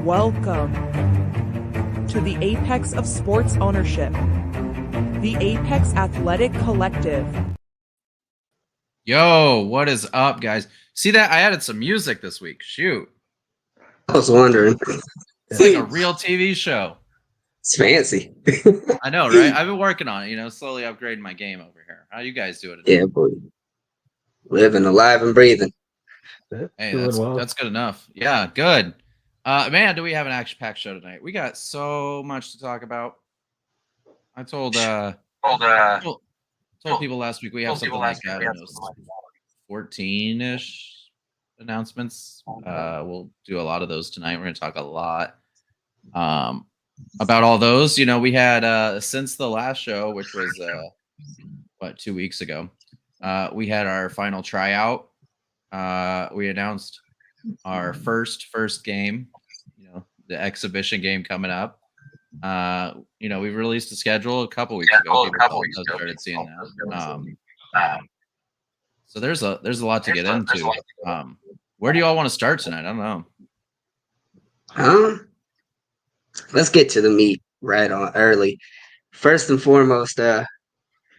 Welcome to the apex of sports ownership, the Apex Athletic Collective. Yo, what is up, guys? See that? I added some music this week. Shoot. I was wondering. It's like a real TV show. It's fancy. I know, right? I've been working on it, slowly upgrading my game over here. How you guys doing today? Yeah, boy. Living, alive, and breathing. Hey, that's good enough. Yeah, good. Man, do we have an action-packed show tonight? We got so much to talk about. I told people last week we have something like that. 14-ish announcements. We'll do a lot of those tonight. We're going to talk a lot about all those. We had since the last show, which was 2 weeks ago, we had our final tryout. We announced our first game, the exhibition game coming up. We released a schedule a couple weeks ago. People started seeing that. So there's a lot to get into. Where do you all want to start tonight? I don't know. Let's get to the meat right on early. First and foremost,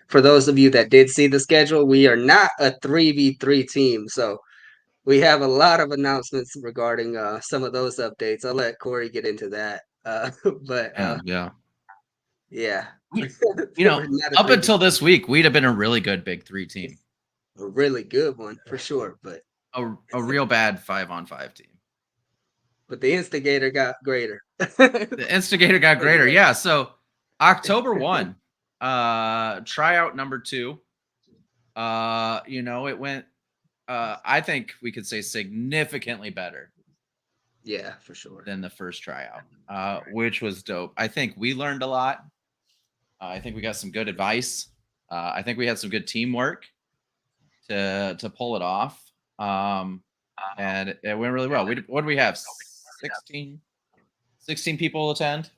for those of you that did see the schedule, we are not a 3v3 team, so we have a lot of announcements regarding some of those updates. I'll let Corey get into that. Yeah. Up until this week, we'd have been a really good big 3 team. A really good one for sure, but a real bad 5-on-5 team. But the Instigator got greater. The Instigator got greater. Yeah. So October 1, tryout number 2. It went, I think we could say significantly better. Yeah, for sure. Than the first tryout, which was dope. I think we learned a lot. I think we got some good advice. I think we had some good teamwork to pull it off. And it went really well. What do we have? 16 people attend.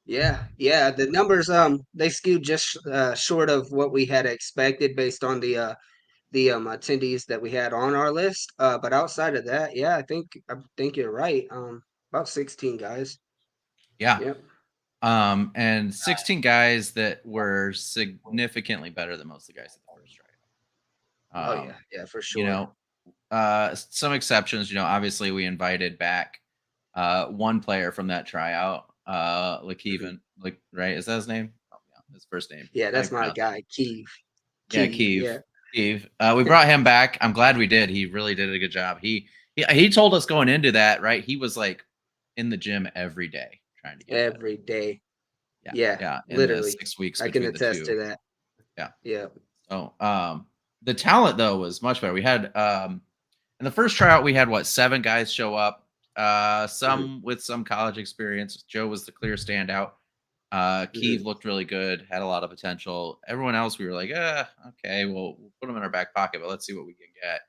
Yeah. The numbers they skewed just short of what we had expected based on the attendees that we had on our list. But outside of that, yeah, I think you're right. About 16 guys. Yeah. Yep. And 16 guys that were significantly better than most of the guys at the first tryout. Yeah, for sure. Some exceptions. Obviously we invited back one player from that tryout, Lakeevan, right? Is that his name? Oh, yeah, his first name. Yeah, that's my guy, Keeve. Yeah, Keeve. Yeah. Keeve. We brought him back. I'm glad we did. He really did a good job. He told us going into that, right? He was like in the gym every day trying to get every day. Yeah. Literally 6 weeks. I can attest to that. Yeah. So the talent though was much better. We had in the first tryout we had 7 guys show up. Some with some college experience. Joe was the clear standout. Keeve looked really good, had a lot of potential. Everyone else, we were like, okay, we'll put them in our back pocket, but let's see what we can get.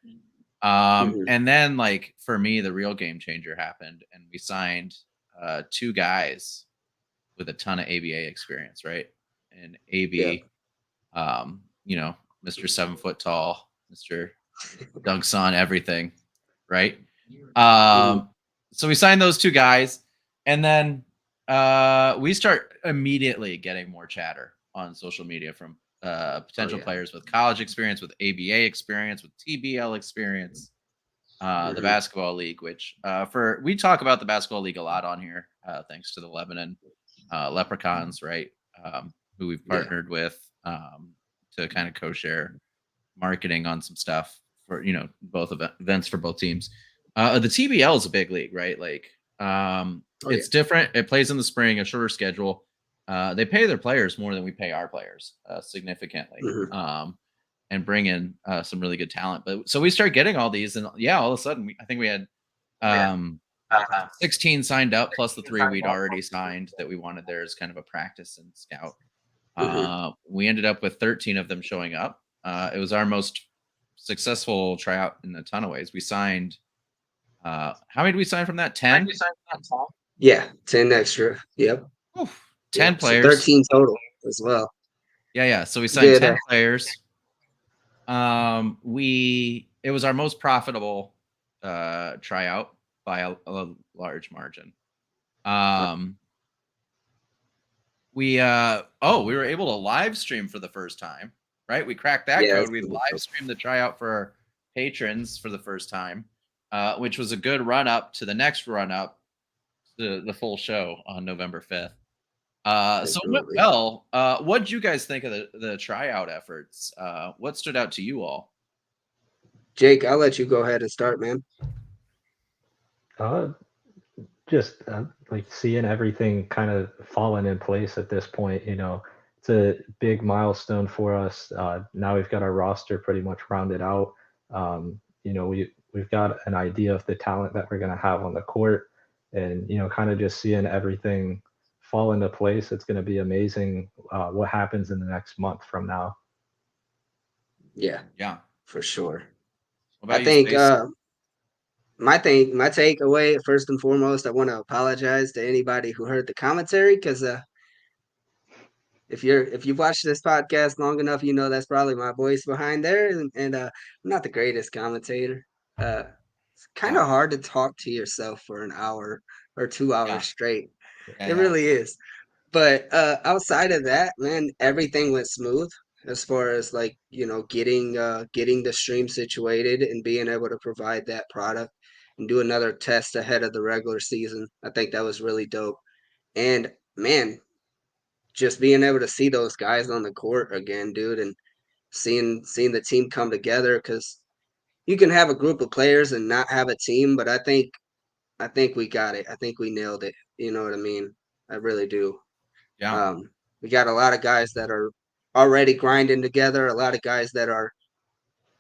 And then, for me, the real game changer happened, and we signed 2 guys with a ton of ABA experience, right? And AB, Mr. 7 foot tall, Mr. dunks on everything, right? So we signed those 2 guys, and then we start immediately getting more chatter on social media from potential players with college experience, with ABA experience, with TBL experience, the basketball league, which we talk about the basketball league a lot on here, thanks to the Lebanon Leprechauns, right? Who we've partnered with to kind of co-share marketing on some stuff for both events for both teams. The TBL is a big league, right? Like it's different. It plays in the spring, a shorter schedule. They pay their players more than we pay our players significantly, and bring in some really good talent. But so we start getting all these, and all of a sudden, I think we had 16 signed up plus the 3 we'd already signed that we wanted there as kind of a practice and scout. We ended up with 13 of them showing up. It was our most successful tryout in a ton of ways. We signed. How many did we sign from that? 10? Yeah, 10 extra. Yep. 10 players. So 13 total as well. Yeah. So we signed 10 players. It was our most profitable tryout by a large margin. We were able to live stream for the first time, right? We cracked that code. We live streamed the tryout for our patrons for the first time, which was a good run up to the next run up to the full show on November 5th. So it went well. What did you guys think of the tryout efforts? What stood out to you all? Jake, I'll let you go ahead and start, man. Just like seeing everything kind of falling in place at this point. It's a big milestone for us. Now we've got our roster pretty much rounded out. We've got an idea of the talent that we're going to have on the court, and kind of just seeing everything fall into place. It's going to be amazing what happens in the next month from now. Yeah, for sure. I think my takeaway, first and foremost, I want to apologize to anybody who heard the commentary, because if you've watched this podcast long enough, that's probably my voice behind there, and I'm not the greatest commentator. It's kind of hard to talk to yourself for an hour or 2 hours straight. It really is. But outside of that, man, everything went smooth as far as getting the stream situated and being able to provide that product and do another test ahead of the regular season. I think that was really dope. And man, just being able to see those guys on the court again, dude, and seeing the team come together, because you can have a group of players and not have a team, but I think we got it. I think we nailed it. You know what I mean? I really do. Yeah. We got a lot of guys that are already grinding together, a lot of guys that are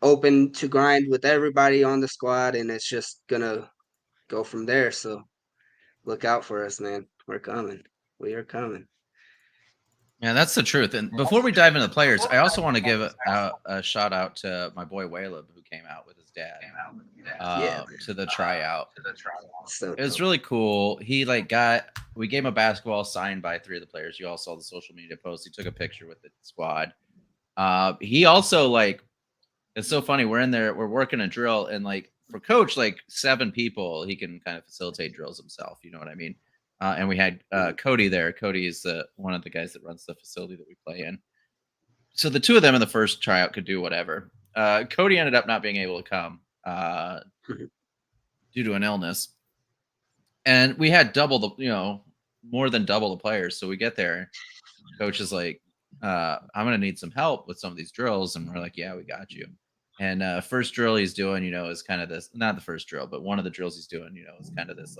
open to grind with everybody on the squad, and it's just gonna go from there. So look out for us, man. We're coming. We are coming. Yeah, that's the truth. And before we dive into the players, I also want to give a shout out to my boy Waleb, who came out with his dad to the tryout. It was really cool. He we gave him a basketball signed by 3 of the players. You all saw the social media post. He took a picture with the squad. He also it's so funny. We're in there, we're working a drill, and for coach, 7 people, he can kind of facilitate drills himself. You know what I mean? And we had Cody there. Cody is one of the guys that runs the facility that we play in. So the 2 of them in the first tryout could do whatever. Cody ended up not being able to come due to an illness. And we had more than double the players. So we get there. Coach is like, I'm going to need some help with some of these drills. And we're like, yeah, we got you. And first drill he's doing, is kind of this, not the first drill, but one of the drills he's doing, is kind of this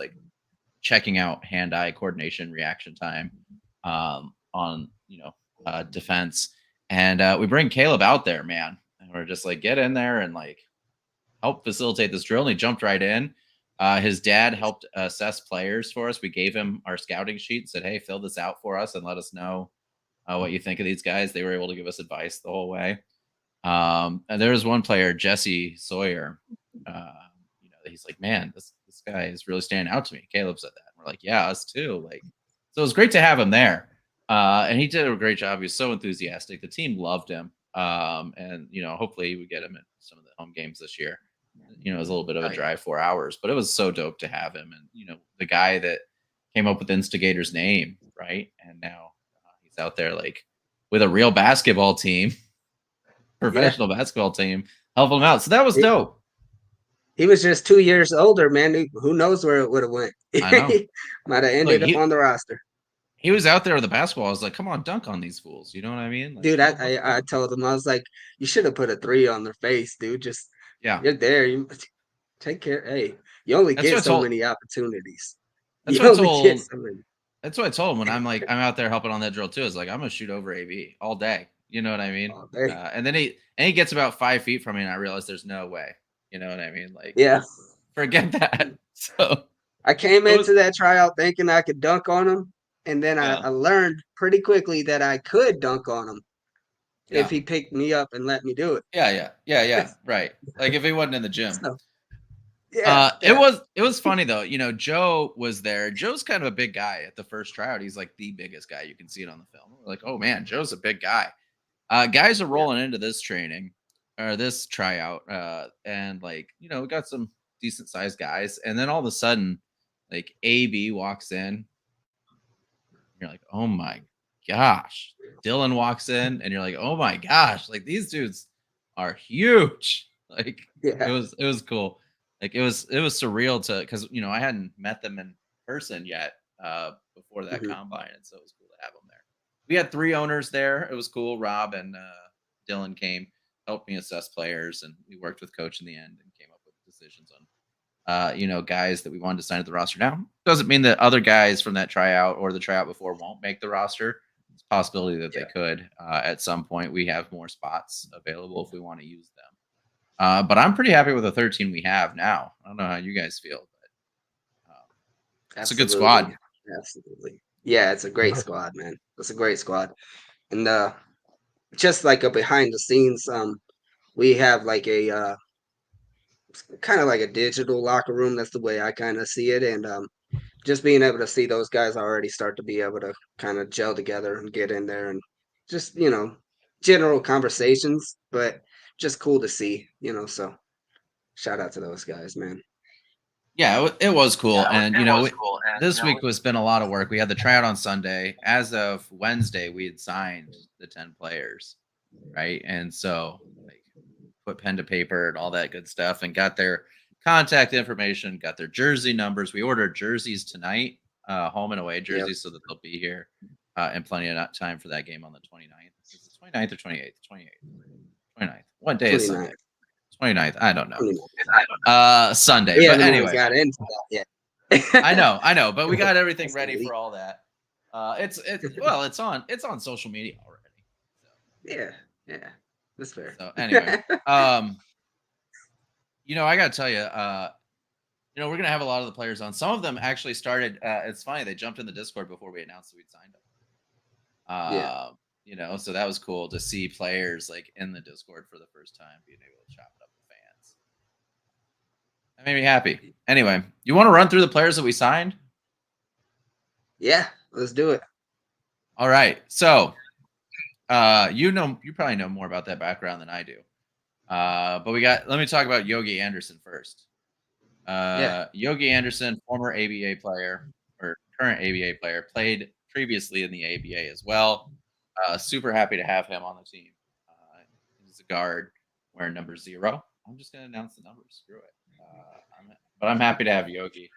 checking out hand-eye coordination reaction time on defense. And we bring Caleb out there, man, and we're just get in there and help facilitate this drill. And he jumped right in. His dad helped assess players for us. We gave him our scouting sheet and said, hey, fill this out for us and let us know what you think of these guys. They were able to give us advice the whole way. And there was one player, Jesse Sawyer. He's like, man, this guy is really standing out to me. Caleb said that. And we're like, yeah, us too. So it was great to have him there. And he did a great job. He was so enthusiastic. The team loved him. And hopefully we get him at some of the home games this year. It was a little bit of a drive, 4 hours, but it was so dope to have him. And the guy that came up with Instigator's name, right? And now he's out there with a real basketball team, professional basketball team, helping him out. So that was dope. He was just 2 years older, man. Who knows where it would have went? I know. Might have ended up on the roster. he was out there with the basketball. I was like, come on, dunk on these fools. You know what I mean? Like, Dude, I told him, I was like, you should have put a 3 on their face, dude. Just yeah. you're there. You take care. Hey, you only That's get what I so told. many opportunities. That's You what I only get told. so many. That's what I told him when I'm like, I'm out there helping on that drill too. It's like I'm gonna shoot over AB all day. You know what I mean? All day. And then he gets about 5 feet from me, and I realize there's no way. You know what I mean? Like, Yeah. forget that. So I came it was, into that tryout thinking I could dunk on him, and then yeah, I learned pretty quickly that I could dunk on him if yeah, he picked me up and let me do it. yeah. Right. Like if he wasn't in the gym. So, yeah. It was funny though. You know, Joe was there. Joe's kind of a big guy at the first tryout. He's like the biggest guy. You can see it on the film. We're like, oh man, Joe's a big guy. Guys are rolling into this training or this tryout, and like, you know, we got some decent sized guys, and then all of a sudden, like AB walks in. You're like, oh my gosh. Dylan walks in, and you're like, oh my gosh, like these dudes are huge. Like Yeah. it was cool. Like it was surreal to because you know I hadn't met them in person yet before that Mhm. combine, and so it was cool to have them there. We had 3 owners there. It was cool. Rob and Dylan came, helped me assess players, and we worked with coach in the end and came up with decisions on you know, guys that we wanted to sign at the roster. Now, doesn't mean that other guys from that tryout or the tryout before won't make the roster. It's a possibility that they could at some point. We have more spots available if we want to use them. But I'm pretty happy with the 13 we have now. I don't know how you guys feel, but it's a good squad. Absolutely. Yeah, it's a great squad, man. It's a great squad. And just like a behind the scenes, we have like a kind of like a digital locker room. That's the way I kind of see it. And just being able to see those guys already start to be able to kind of gel together and get in there and just, general conversations, but just cool to see, so shout out to those guys, man. Yeah, it was cool. And, you know, this week has been a lot of work. We had the tryout on Sunday. As of Wednesday, we had signed the 10 players, right? And so, like, put pen to paper and all that good stuff and got their contact information, got their jersey numbers. We ordered jerseys tonight, home and away jerseys, so that they'll be here in plenty of time for that game on the 29th. Is it 29th or 28th? 29th. What day is Sunday? 29th. I don't know. Sunday. We but haven't anyway, even got into that yet. I know, but we got everything ready for all that. It's on social media already. So. Yeah, that's fair. So anyway, you know, I gotta tell you, you know, we're gonna have a lot of the players on. Some of them actually started. It's funny, they jumped in the Discord before we announced that we'd signed them. You know, so that was cool to see players like in the Discord for the first time, being able to chop it up with fans. That made me happy. Anyway, you want to run through the players that we signed? Yeah, let's do it. All right. So, you probably know more about that background than I do. But let me talk about Yogi Anderson first. Yogi Anderson, former ABA player or current ABA player, played previously in the ABA as well. Super happy to have him on the team. He's a guard wearing number 0. I'm just going to announce the numbers. Screw it. But I'm happy to have Yogi.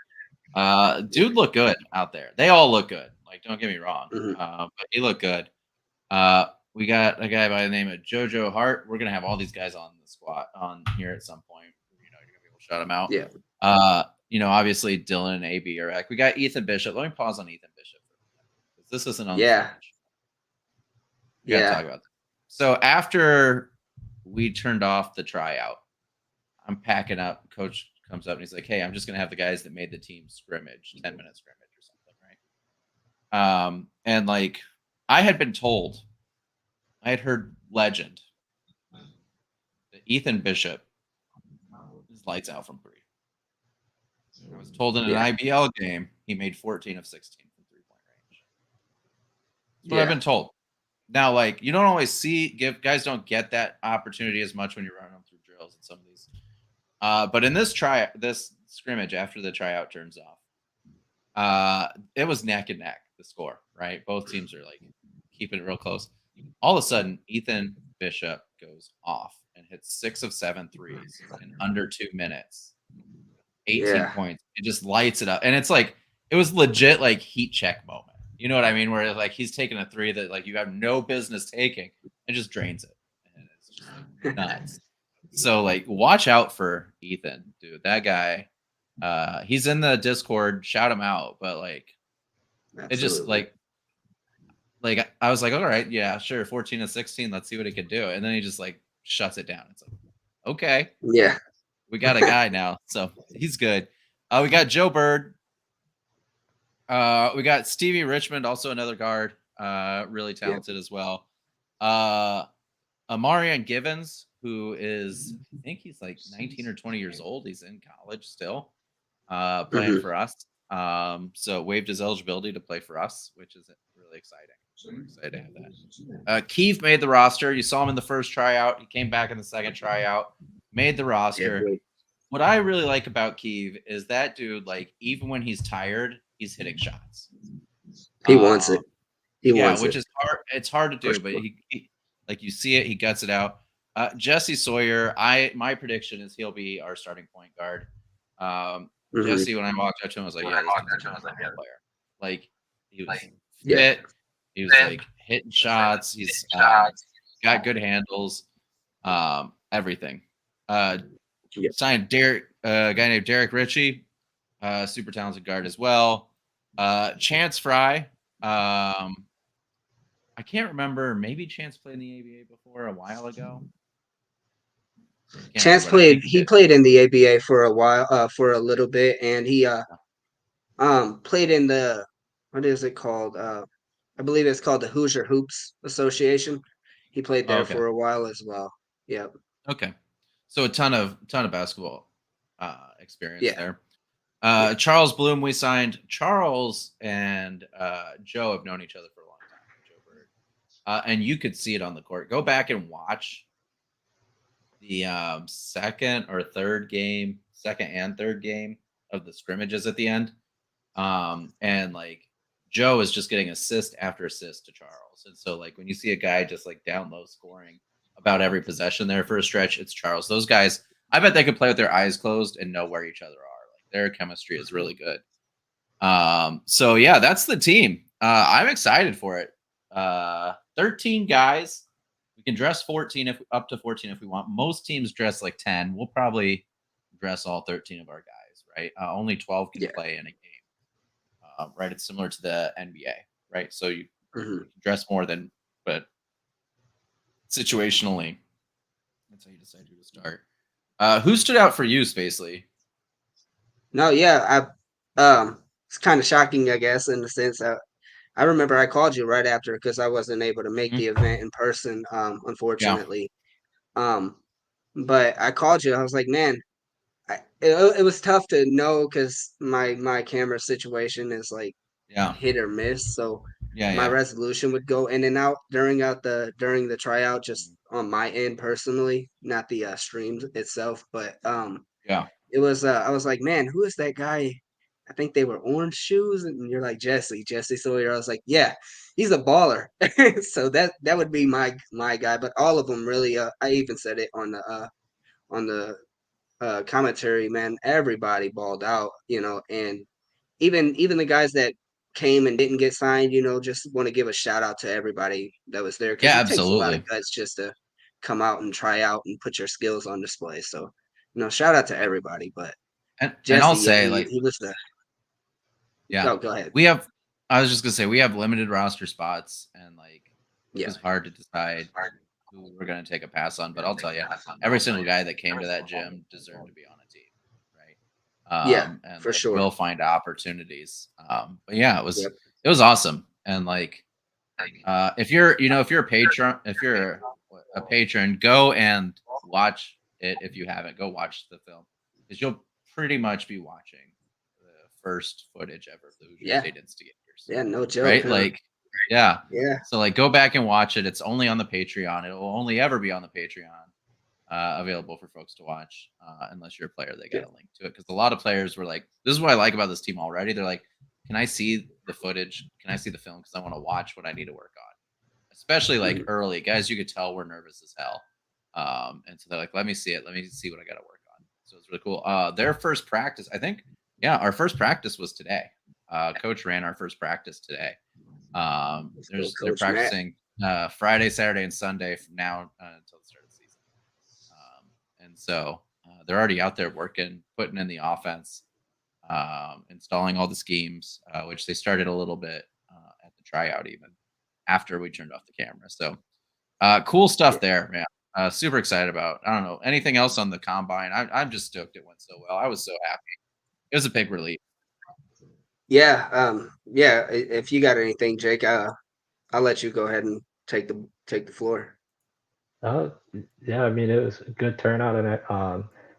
Dude looked good out there. They all look good. Like, don't get me wrong. But he looked good. We got a guy by the name of JoJo Hart. We're going to have all these guys on the squad on here at some point. You know, you're going to be able to shout them out. Yeah. You know, obviously Dylan and AB are back. We got Ethan Bishop. Let me pause on Ethan Bishop for a minute. This isn't on the footage. We gotta talk about that. So after we turned off the tryout, I'm packing up. Coach comes up and he's like, "Hey, I'm just gonna have the guys that made the team scrimmage, 10-minute scrimmage or something, right?" And like I had been told, I had heard legend that Ethan Bishop is lights out from 3. I was told in an IBL game he made 14 of 16 from 3-point range. That's what I've been told. Now, like, you don't always guys don't get that opportunity as much when you're running them through drills and some of these. But in this scrimmage after the tryout turns off, it was neck and neck, the score, right? Both teams are like keeping it real close. All of a sudden, Ethan Bishop goes off and hits 6 of 7 threes in under 2 minutes. 18 points. It just lights it up. And it's like, it was legit like heat check moment. You know what I mean? Where like he's taking a three that like you have no business taking and just drains it. And it's just like nuts. So like watch out for Ethan, dude. That guy, he's in the Discord, shout him out, but like it just Absolutely. like I was like, all right, yeah, sure, 14 to 16, let's see what he can do. And then he just like shuts it down. It's like, okay, Yeah. we got a guy now. So he's good. We got Joe Bird. We got Stevie Richmond, also another guard, really talented as well. Amarian Givens, who is, I think he's like 19 or 20 years old. He's in college still, playing Mhm. for us. So waived his eligibility to play for us, which is really exciting. We're excited to have that. Keeve made the roster. You saw him in the first tryout. He came back in the second tryout, made the Yeah, roster. great. What I really like about Keeve is that dude, like, even when he's tired, he's hitting shots. He wants it. He Yeah, wants which it. is hard. It's hard to For do, but sure. he like you see it, he guts it out. Jesse Sawyer, my prediction is he'll be our starting point guard. Mhm. Jesse, when I walked up to him, I was like, yeah, this kid's a basketball player. Like he was Yeah. fit, he was like hitting shots, he's got good handles, everything. Yeah. Signed Derek, a guy named Derek Ritchie, super talented guard as well. Chance Fry. I can't remember. Maybe Chance played in the ABA before a while ago. Can't Chance remember, but I think played. he He did. played in the ABA for a while, for a little bit, and he played in the, what is it called? I believe it's called the Hoosier Hoops Association. He played Oh, there okay. for a while as well. Yep. Okay. So a ton of basketball experience Yeah. there. Yeah. Charles Bloom, we signed. Charles and Joe have known each other for a long time. Joe Bird, and you could see it on the court. Go back and watch the second and third game of the scrimmages at the end. And like Joe is just getting assist after assist to Charles. And so like when you see a guy just like down low scoring about every possession there for a stretch, it's Charles. Those guys, I bet they could play with their eyes closed and know where each other are. Like their chemistry is really good. So yeah, that's the team. I'm excited for it. 13 guys. We can dress 14 if up to 14 if we want. Most teams dress like 10. We'll probably dress all 13 of our guys, right? Only 12 can Yeah. play in a game. Right? It's similar to the NBA, right? So you Mhm. can dress more than, but situationally, that's how you decide who to start. Who stood out for you, Spacely? No, yeah, it's kind of shocking, I guess, in the sense that I remember I called you right after because I wasn't able to make Mhm. the event in person, Yeah, unfortunately. Um, but I called you. I was like, man, it was tough to know because my camera situation is like yeah, hit or miss. So my yeah. resolution would go in and out during the tryout, just on my end personally, not the stream itself. But Yeah. it was I was like, man, who is that guy? I think they were orange shoes, and you're like Jesse Sawyer. I was like, yeah, he's a baller. So that would be my guy. But all of them really. I even said it on the commentary. Man, everybody balled out, and even the guys that came and didn't get signed, just want to give a shout out to everybody that was there because Yeah, it takes a lot of absolutely. guts just to come out and try out and put your skills on display. So, shout out to everybody. But And I'll Jesse, yeah, say, he like, he was the. yeah, Oh, go ahead. we have. I was just gonna say we have limited roster spots, and like it Yeah, was hard to decide who we're gonna take a pass on. But I'll tell you, every single guy that came to that gym deserved to be on a team, right? yeah, And for like sure. we'll find opportunities. But yeah, Yep. it was awesome, and like if you're if you're a patron, go and watch it. If you haven't, go watch the film because you'll pretty much be watching the first footage ever of the Hoosier Yeah, State Instigators, yeah, no joke, right? huh? Like, yeah. Yeah, So like, go back and watch it. It's only on the Patreon. It will only ever be on the Patreon, available for folks to watch, unless you're a player. They yeah, got a link to it because a lot of players were like, "This is what I like about this team already." They're like, "Can I see the footage? Can I see the film? Because I want to watch what I need to work on." Especially like mhm. early guys, you could tell we're nervous as hell. And so they're like, "Let me see it. Let me see what I got to work on." So it's really cool. Their first practice, I think, yeah, our first practice was today. Coach ran our first practice today. They're Coach Matt. practicing Friday, Saturday, and Sunday from now until the start of the season. And so they're already out there working, putting in the offense, installing all the schemes, which they started a little bit at the tryout even after we turned off the camera. So cool stuff there, man. Super excited about. I don't know anything else on the combine. I'm just stoked it went so well. I was so happy. It was a big relief. Yeah, yeah. If you got anything, Jake, I'll let you go ahead and take the floor. Yeah, I mean, it was a good turnout, and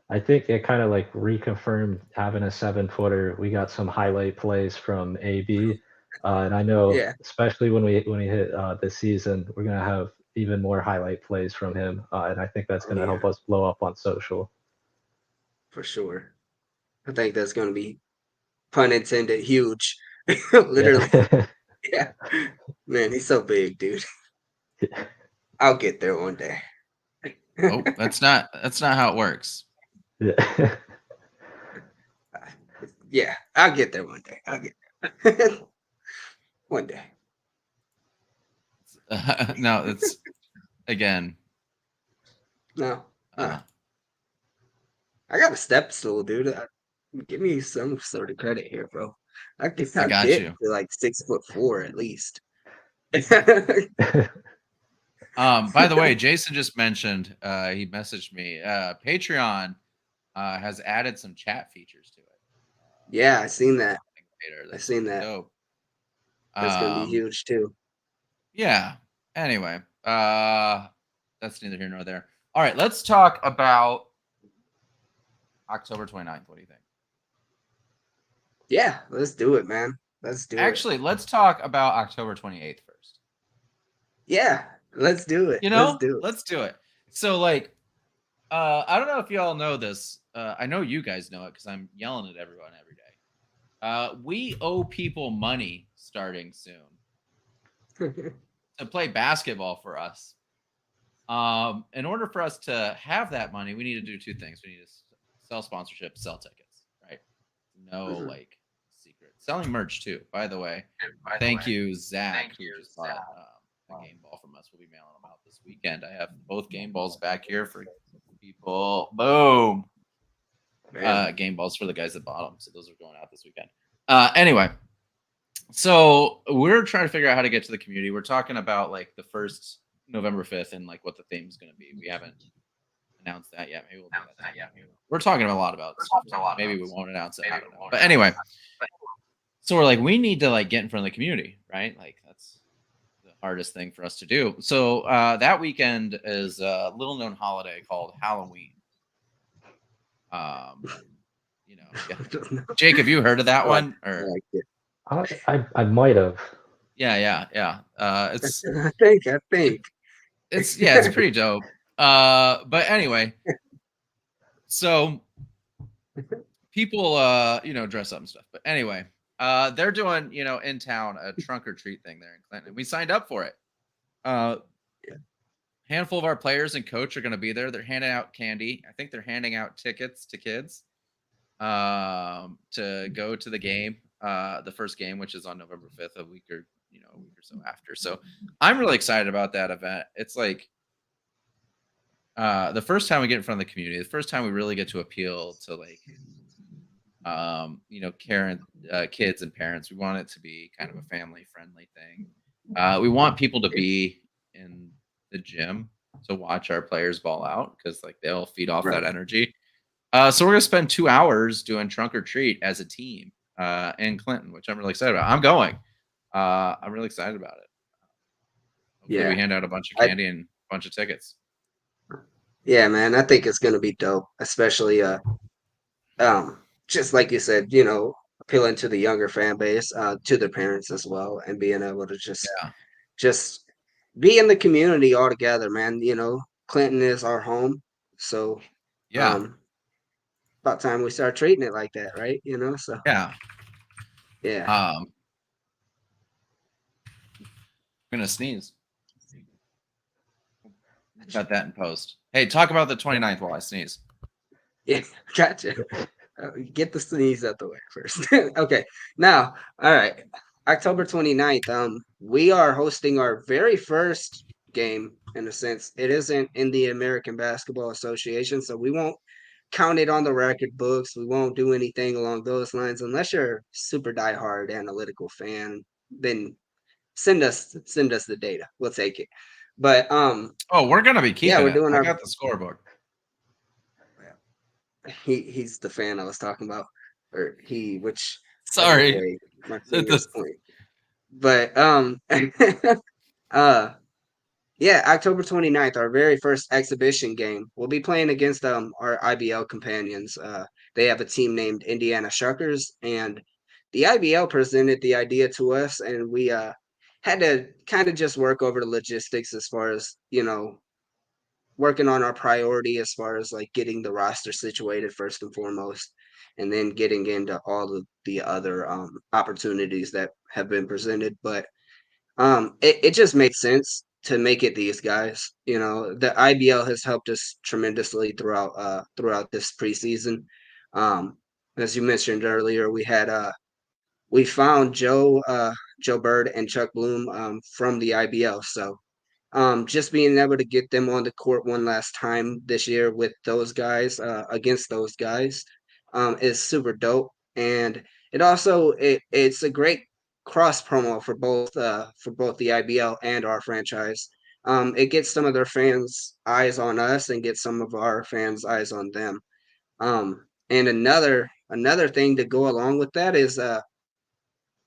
I think it kind of like reconfirmed having a 7-footer. We got some highlight plays from AB, and I know, Yeah. especially when we hit this season, we're gonna have even more highlight plays from him, and I think that's gonna help us blow up on social. For sure. I think that's going to be, pun intended, huge. Literally. Yeah. Man, he's so big, dude. I'll get there one day. Oh, that's not how it works. Yeah. Yeah, I'll get there one day. I'll get there. One day. No, it's again. No. I got a step stool, dude. Give me some sort of credit here, bro. I got get you. to like 6'4" at least. By the way, Jason just mentioned he messaged me. Patreon has added some chat features to it. Yeah, I seen that. That's I seen pretty that. dope. That's gonna be huge too. Yeah. Anyway, that's neither here nor there. All right, let's talk about October 29th. What do you think? Yeah, let's do it, man. Let's do it. Actually, let's talk about October 28th first. Yeah, let's do it. You know, let's do it. So like, I don't know if y'all know this. I know you guys know it because I'm yelling at everyone every day. We owe people money starting soon to play basketball for us. In order for us to have that money, we need to do two things. We need to sell sponsorships, sell tickets, right? No like secret. Selling merch too, by the way. Thank you, Zach, who just bought a game ball from us. We'll be mailing them out this weekend. I have both game balls back here for people. Boom. Game balls for the guys that bought them. So those are going out this weekend. Anyway, so we're trying to figure out how to get to the community. We're talking about like the first November 5th and like what the theme is going to be. We haven't announced that yet. Maybe we'll do that. We're talking a lot about stuff. Maybe we won't announce it. I don't know. But anyway, so we're like, we need to like get in front of the community, right? Like that's the hardest thing for us to do. So that weekend is a little known holiday called Halloween. You know, Jake, have you heard of that one? Or I might have. Yeah. It's I think it's pretty dope. But anyway, so people dress up and stuff. But anyway, they're doing in town a trunk or treat thing there in Clinton. We signed up for it. Handful of our players and coach are going to be there. They're handing out candy. I think they're handing out tickets to kids to go to the game, the first game, which is on November 5th, a week or so after. So I'm really excited about that event. It's like the first time we get in front of the community, the first time we really get to appeal to like kids and parents. We want it to be kind of a family friendly thing. We want people to be in the gym to watch our players ball out because like they'll feed off that energy. So we're gonna spend 2 hours doing trunk or treat as a team in Clinton, which I'm really excited about. I'm going. I'm really excited about it. Hopefully we hand out a bunch of candy and a bunch of tickets. Yeah, man, I think it's gonna be dope, especially just like you said, appealing to the younger fan base, to the parents as well, and being able to just be in the community all together, man. Clinton is our home, so about time we start treating it like that, right? So yeah. I'm gonna sneeze. Got that in post. Hey, talk about the 29th while I sneeze. Yeah, gotcha. Get the sneeze out the way first. Okay, now, all right. October 29th, we are hosting our very first game in a sense. It isn't in the American Basketball Association, so we won't count it on the record books. We won't do anything along those lines unless you're a super diehard analytical fan. Then send us the data. We'll take it. But Oh, we're gonna be keeping we're it. doing I our. got the scorebook. He's the fan I was talking about, or he, which Sorry. way my fingers point. But yeah, October 29th, our very first exhibition game. We'll be playing against our IBL companions. They have a team named Indiana Shuckers, and the IBL presented the idea to us, and we had to kind of just work over the logistics as far as, working on our priority as far as like getting the roster situated first and foremost, and then getting into all of the other opportunities that have been presented. But it just makes sense to make it these guys. The IBL has helped us tremendously throughout this preseason. Um, as you mentioned earlier, we found Joe Bird and Chuck Bloom from the IBL. So just being able to get them on the court one last time this year with those guys against those guys is super dope, and it's a great cross promo for both the IBL and our franchise. It gets some of their fans' eyes on us and gets some of our fans' eyes on them. And another thing to go along with that is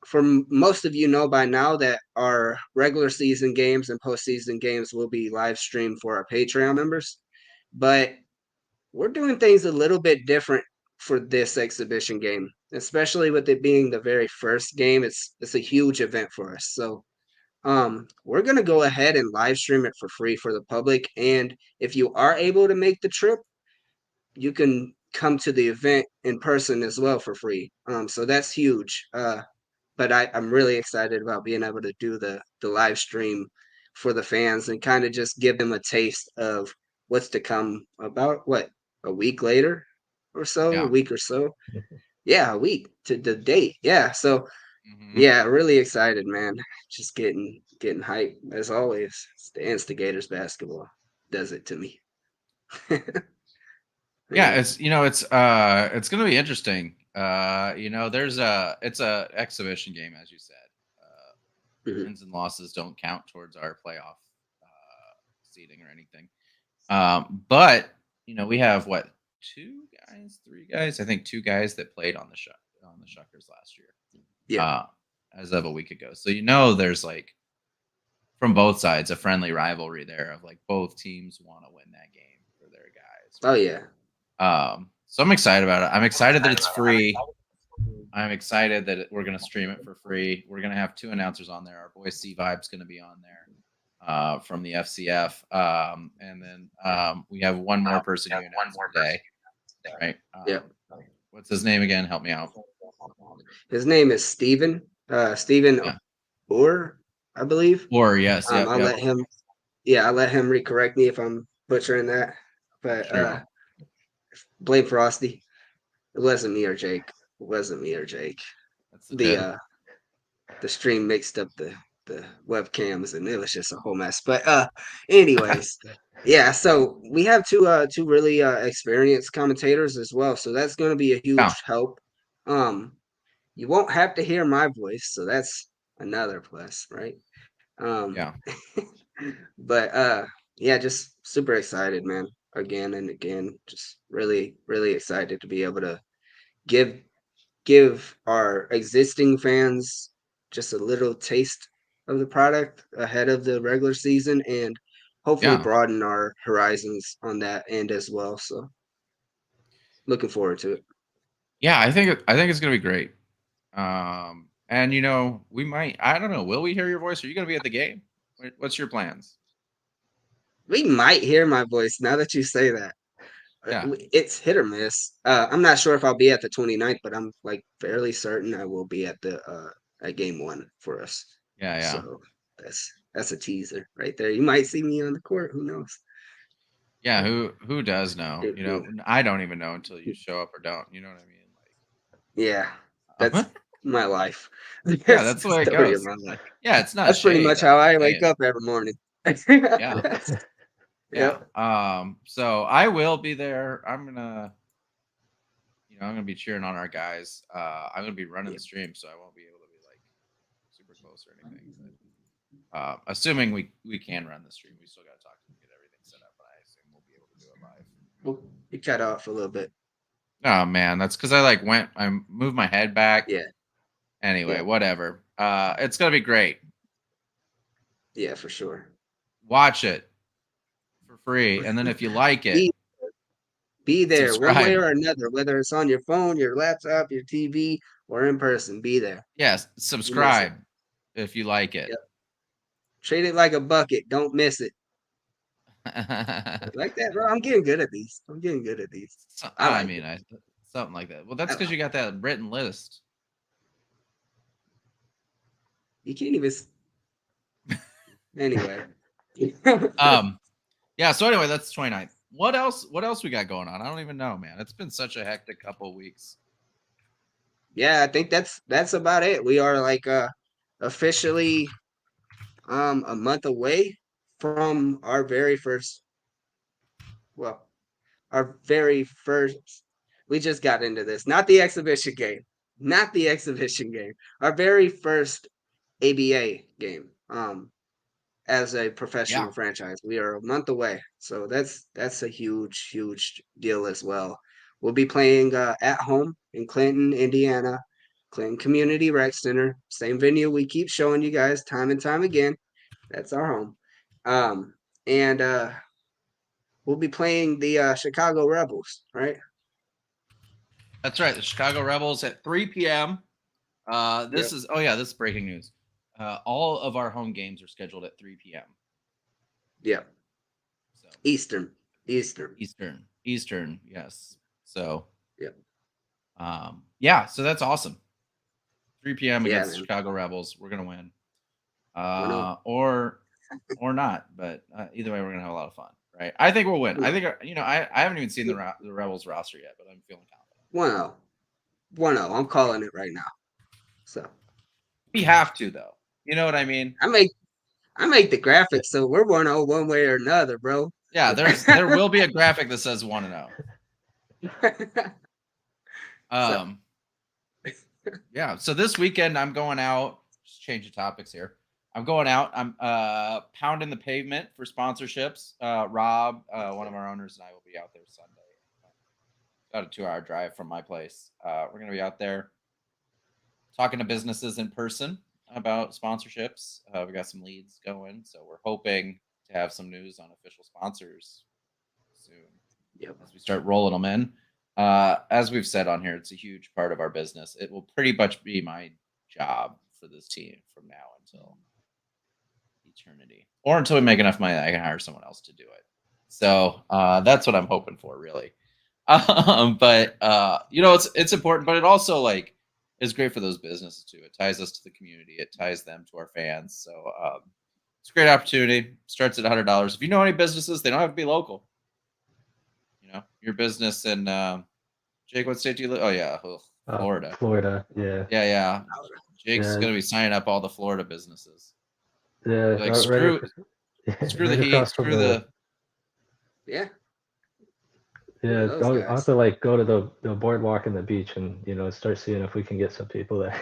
for most of you know by now that our regular season games and postseason games will be live streamed for our Patreon members, but we're doing things a little bit different for this exhibition game, especially with it being the very first game. It's a huge event for us, so we're gonna go ahead and live stream it for free for the public, and if you are able to make the trip, you can come to the event in person as well for free. So that's huge. But I'm really excited about being able to do the live stream for the fans and kind of just give them a taste of what's to come about a week later or so, Yeah. a week or so. Yeah, a week to the date. Yeah. So Mhm. yeah, really excited, man. Just getting hyped as always. It's the Instigators basketball does it to me. Yeah, Man. it's gonna be interesting. It's a exhibition game, as you said. Mhm. Wins and losses don't count towards our playoff seeding or anything. But we have what, three guys? I think two guys that played on the Shuckers last year. Yeah. As of a week ago. So there's like from both sides a friendly rivalry there of like both teams want to win that game for their guys. Oh yeah. So I'm excited about it. I'm excited that it's free. I'm excited that we're going to stream it for free. We're going to have two announcers on there. Our boy C Vibe's going to be on there from the FCF. And then we have one more person who announced today. Right? Yeah. What's his name again? Help me out. His name is Steven. Steven Yeah. Orr, I believe. Or yes. I'll let him. Yeah, I'll let him recorrect me if I'm butchering that. But Sure. blame Frosty. It wasn't me or Jake. It wasn't me or Jake. That's the The stream mixed up the webcams and it was just a whole mess. But anyways, yeah. So we have two really experienced commentators as well. So that's going to be a huge help. You won't have to hear my voice, so that's another plus, right? Yeah. But yeah, just super excited, man. Again and again, just really, really excited to be able to give our existing fans just a little taste of the product ahead of the regular season and hopefully broaden our horizons on that end as well. So looking forward to it. Yeah, I think it's gonna be great. And we might, I don't know, will we hear your voice? Are you gonna be at the game? What's your plans? We might hear my voice now that you say that. Yeah. It's hit or miss. I'm not sure if I'll be at the 29th, but I'm like fairly certain I will be at the at game 1 for us. Yeah. So that's a teaser right there. You might see me on the court. Who knows? Yeah. Who does know? I don't even know until you show up or don't. You know what I mean? Yeah. my life. Yeah, that's the way it Story of goes. my life. Yeah, it's not That's pretty shade. much I'm how just I wake saying. up every morning. Yeah. Yeah. Yep. So I will be there. I'm gonna, I'm gonna be cheering on our guys. I'm gonna be running the stream, so I won't be able to be like super close or anything. But assuming we can run the stream, we still gotta talk to them, get everything set up, but I assume we'll be able to do it live. Well, you cut off a little bit. Oh man, that's because I moved my head back. Yeah. Anyway, Yeah. whatever. It's gonna be great. Yeah, for sure. Watch it for free, and then if you like it, Be there one way subscribe. or another, whether it's on your phone, your laptop, your TV, or in person. Be there. Yes, You miss it. subscribe if you like it. Yep. Treat it like a bucket. Don't miss it. Like that, bro. I'm getting good at these. I I like mean, it. something like that. Well, that's I because like you got that written list. You can't even. Anyway. Yeah. So anyway, that's 29th. What else? What else we got going on? I don't even know, man. It's been such a hectic couple of weeks. Yeah, I think that's about it. We are like officially a month away from our very first. Well, our very first. We just got into this. Not the exhibition game. Not the exhibition game. Our very first ABA game. As a professional Yeah. franchise. We are a month away, so that's a huge deal as well. We'll be playing at home in Clinton, Indiana, Clinton Community Rec Center, same venue we keep showing you guys time and time again. That's our home, and we'll be playing the Chicago Rebels, right? That's right. The Chicago Rebels at 3 p.m. This Yep. this is breaking news. All of our home games are scheduled at 3 p.m. Yep. So Eastern. Eastern, yes. So Yep. Yeah, so that's awesome. 3 p.m. Yeah, against the man. Chicago Rebels. We're gonna win. 1-0. Or not, but either way, we're gonna have a lot of fun, right? I think we'll win. I think I haven't even seen the Rebels roster yet, but I'm feeling confident. 1-0. 1-0. I'm calling it right now. So We have to, though. You know what I mean? I make the graphics, so we're 1-0 one way or another, bro. Yeah, there will be a graphic that says 1-0. Yeah. So this weekend I'm going out. Just change the topics here. I'm going out. I'm pounding the pavement for sponsorships. Rob, one of our owners, and I will be out there Sunday. About a 2-hour drive from my place. We're gonna be out there talking to businesses in person about sponsorships. We got some leads going, so we're hoping to have some news on official sponsors soon. Yep. As we start rolling them in. As we've said on here, it's a huge part of our business. It will pretty much be my job for this team from now until eternity, or until we make enough money that I can hire someone else to do it. So that's what I'm hoping for, really. But it's important, but it also is great for those businesses too. It ties us to the community. It ties them to our fans. So it's a great opportunity. Starts at $100. If you know any businesses, they don't have to be local. Your business in Jake, what state do you live? Oh yeah, Florida. Florida, yeah. Yeah. Jake's gonna be signing up all the Florida businesses. Yeah, screw the heat, screw the. Yeah. Yeah, Those I'll guys. have to go to the boardwalk and the beach and start seeing if we can get some people there.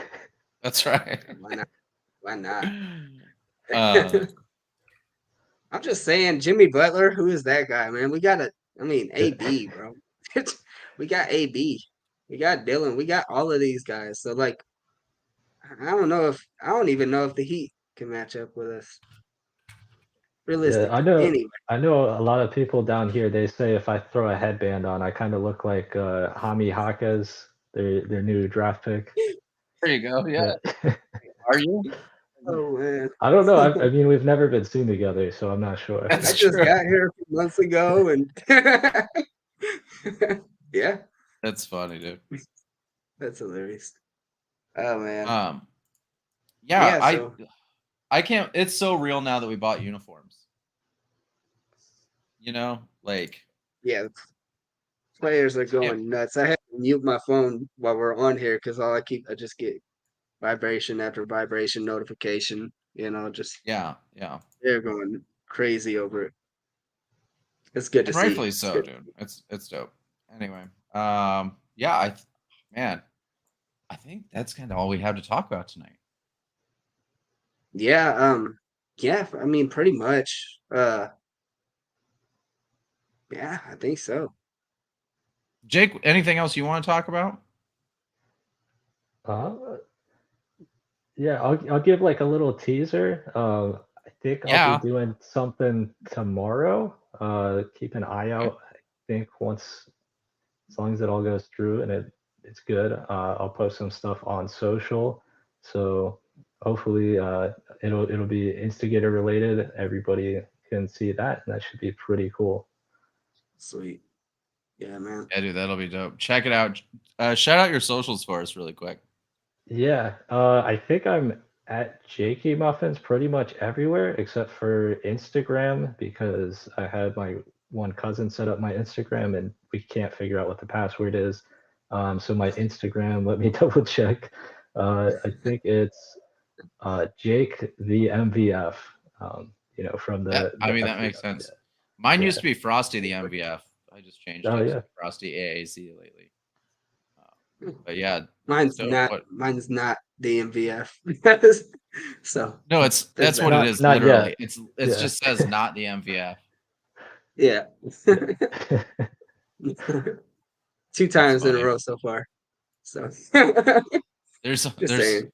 That's right. Why not? I'm just saying, Jimmy Butler, who is that guy, man? We got AB, bro. We got AB. We got Dylan. We got all of these guys. So I don't even know if the Heat can match up with us. Realistically. Yeah, Anyway. I know a lot of people down here, they say if I throw a headband on, I kind of look like Hami Haka's, their new draft pick. There you go. Yeah. Are you? Oh man. I don't know. I mean, we've never been seen together, so I'm not sure. I just got here a few months ago, and yeah, that's funny, dude. That's hilarious. Oh man. Yeah. I can't. It's so real now that we bought uniforms. Yeah, players are going nuts. I have to mute my phone while we're on here because I just get vibration after vibration notification. Just Yeah. they're going crazy over it. It's good to And see. rightfully It's so, good. dude. It's dope. Anyway, yeah, man, I think that's kind of all we have to talk about tonight. Yeah, yeah, I mean pretty much. Yeah, I think so. Jake, anything else you want to talk about? Uh, yeah, I'll give like a little teaser. I think I'll be Yeah. doing something tomorrow. Keep an eye Okay. out. I think once, as long as it all goes through and it's good, I'll post some stuff on social. So hopefully, it'll be Instigator related. Everybody can see that, and that should be pretty cool. Sweet. Yeah, man. Yeah, dude, that'll be dope. Check it out. Shout out your socials for us really quick. Yeah, I think I'm at Jakey Muffins pretty much everywhere except for Instagram because I had my one cousin set up my Instagram and we can't figure out what the password is. So my Instagram, let me double check. I think it's Jake the MVF. From That the that makes sense. Mine used to be Frosty the MVF. I just changed Oh it yeah. to Frosty AAC lately. But yeah, it's Mine's dope. not the MVF. So No, there's that's what that. it is. Not Literally, yet. it's Yeah. just says not the MVF. Yeah. Yeah. 2 That's times in a funny. row so far. So There's just saying.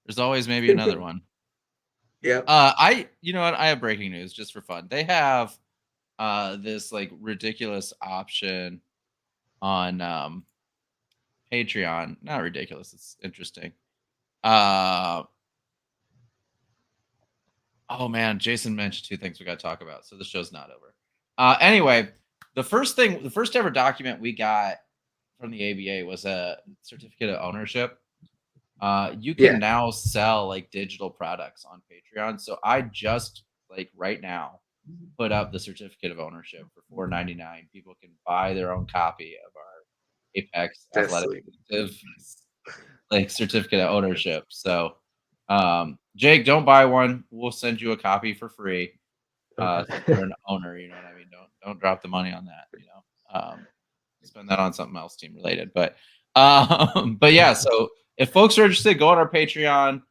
there's always maybe another one. Yep. You know what? I have breaking news just for fun. They have this like ridiculous option on Patreon. Not ridiculous, it's interesting. Oh man, Jason mentioned 2 things we got to talk about, so the show's not over. Anyway, the first ever document we got from the ABA was a certificate of ownership. You can Yeah. now sell like digital products on Patreon. So I just like right now put up the certificate of ownership for $4.99. People can buy their own copy of our Apex That's Athletic sweet. Collective like certificate of ownership. So Jake, don't buy one. We'll send you a copy for free. Okay. Since you're an owner, you know what I mean? Don't drop the money on that, spend that on something else team related. But yeah, so if folks are interested, go on our Patreon,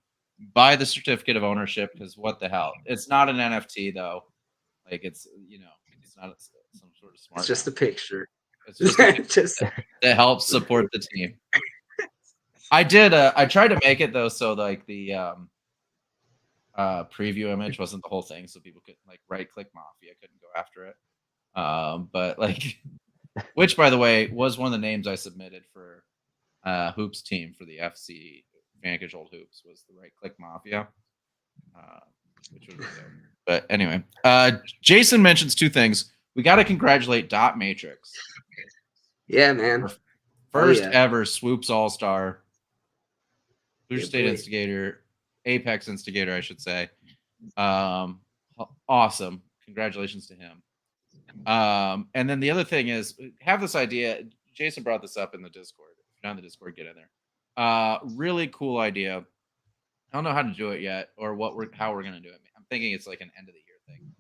buy the certificate of ownership because what the hell? It's not an NFT though. Like it's it's not some sort of smart. It's just a picture. It's just a picture Just that helps support the team. I tried to make it though, so like the preview image wasn't the whole thing, so people could like right click Mafia, couldn't go after it. But like, which by the way was one of the names I submitted for Hoops team for the FC Vanquish Old Hoops was the right click Mafia, which was really dope. But anyway, Jason mentions 2 things. We got to congratulate Dot Matrix. yeah, man. First yeah. ever Swoops All Star. Blue Yeah, State boy. Instigator, Apex Instigator, I should say. Awesome. Congratulations to him. And then the other thing is, have this idea. Jason brought this up in the Discord. If you're not in the Discord, get in there. Really cool idea. I don't know how to do it yet, or how we're gonna do it. I'm thinking it's like an end of the year thing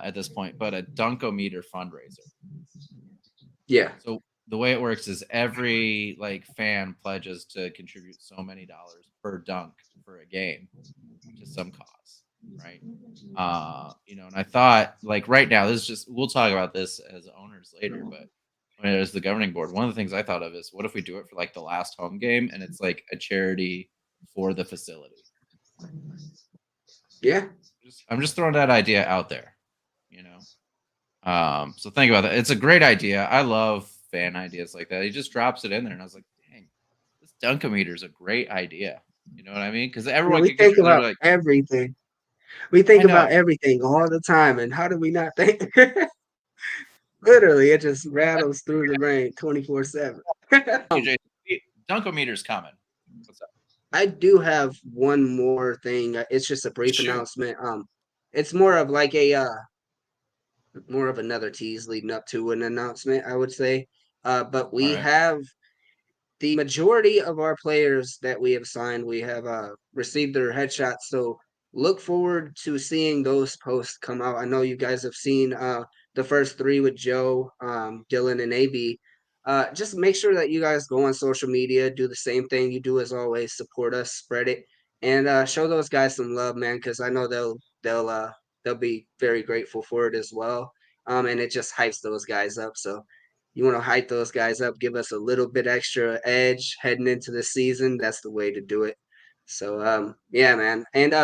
at this point, but a Dunkometer fundraiser. Yeah. So the way it works is every like fan pledges to contribute so many dollars per dunk for a game to some cause, right? And I thought like right now, this is just we'll talk about this as owners later, but as the governing board, one of the things I thought of is what if we do it for like the last home game and it's like a charity for the facility. Yeah. I'm just throwing that idea out there, so think about that. It's a great idea. I love fan ideas like that. He just drops it in there, and I was like, "Dang, this Dunkometer is a great idea." You know what I mean? Because everyone We can think contribute. about Like, everything. We think I know. about everything all the time, and how do we not think? Literally, it just rattles through the brain 24/7. TJ, Dunkometer's coming. What's up? I do have one more thing. It's just a brief Shoot. announcement. It's more of like a more of another tease leading up to an announcement, I would say. But we All right. have the majority of our players that we have signed, we have received their headshots. So look forward to seeing those posts come out. I know you guys have seen the first 3 with Joe, Dylan, and AB. Just make sure that you guys go on social media, do the same thing you do as always, support us, spread it, and show those guys some love, man, because I know they'll be very grateful for it as well. And it just hypes those guys up. So you want to hype those guys up, give us a little bit extra edge heading into the season. That's the way to do it. So yeah, man. And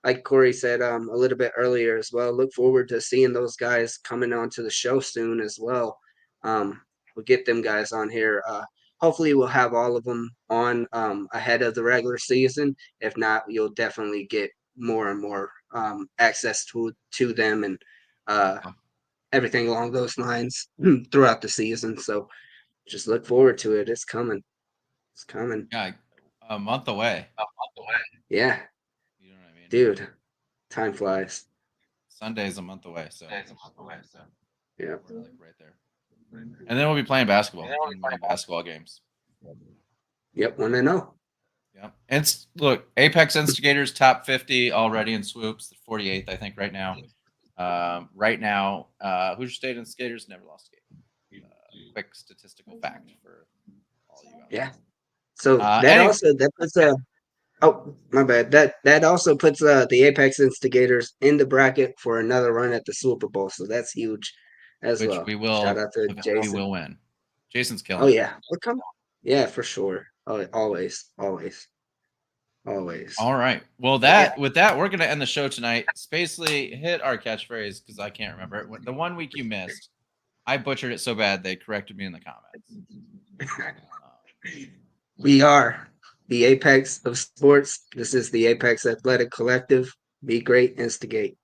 like Corey said a little bit earlier as well, look forward to seeing those guys coming onto the show soon as well. We'll get them guys on here. Hopefully we'll have all of them on ahead of the regular season. If not, you'll definitely get more and more access to them and everything along those lines throughout the season. So just look forward to it. It's coming. It's coming. Yeah, a month away. Yeah, You know what I mean? dude. Time flies. Sunday's a month away, so Yeah. we're like right there. And then we'll be playing basketball. Winning basketball games. Yep. When I know. Yeah. And look, Apex Instigators top 50 already in swoops, 48th, I think, right now. Hoosier State Instigators never lost a game. Quick statistical fact for all you guys. Yeah. So anyway. that puts oh, my bad. That also puts the Apex Instigators in the bracket for another run at the Super Bowl. So that's huge as Which well. we will. Shout out to Jason. We will win. Jason's killing. Oh yeah, we're coming. Yeah, for sure. Oh, always. All right. Well, with that, we're gonna end the show tonight. Spacely, hit our catchphrase because I can't remember it. The 1 week you missed, I butchered it so bad they corrected me in the comments. We are the apex of sports. This is the Apex Athletic Collective. Be great, instigate.